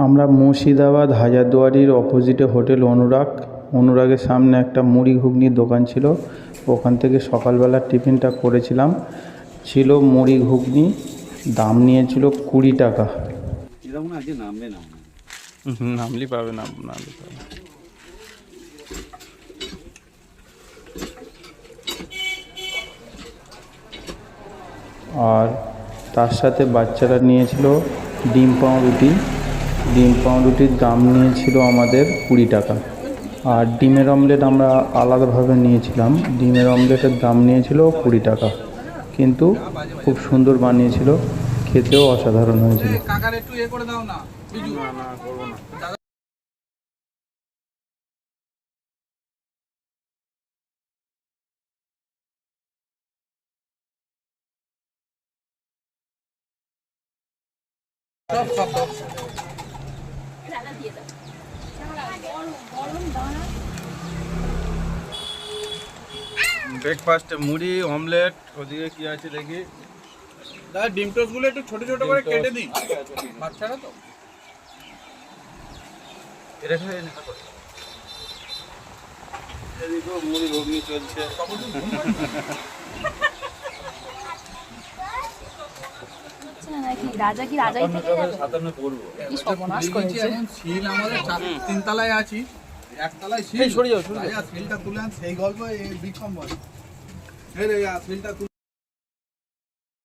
আমরা মুর্শিদাবাদ হাজারদুয়ারির অপোজিটে হোটেল অনুরাগ, অনুরাগের সামনে একটা মুড়ি ঘুগনির দোকান ছিল। ওখান থেকে সকালবেলার টিফিনটা করেছিলাম। ছিল মুড়ি ঘুগনি, দাম নিয়েছিল 20 টাকা। নামলি পাবে না, নামলি পাবে। আর তার সাথে বাচ্চারা নিয়েছিল ডিম পাউরুটি। ডিম পাউরুটির দাম নিয়েছিল আমাদের 20 টাকা। আর ডিমের অমলেট আমরা আলাদাভাবে নিয়েছিলাম, ডিমের অমলেটের দাম নিয়েছিল 20 টাকা। কিন্তু খুব সুন্দর বানিয়েছিল, খেতেও অসাধারণ হয়েছিল। ব্রেকফাস্টে মুড়ি অমলেট, ওদিকে কি আছে দেখি। দাদা ডিম টোস্ট গুলো একটু ছোট ছোট করে কেটে দিন, বাচ্চারা তো এটা খাই না। এদিকে মুড়ি ঘুগনি চলছে। রাজা কি রাজাই থেকে যাবে? 57 করব। কি সর্বনাশ করেছে। এখন সিল আমাদের তিনতলায় আছি, একতলায় সিল। সরে যাও, সিলটা তুলে আন, সেই গল্প এই বিক্রম বলে। সিলটা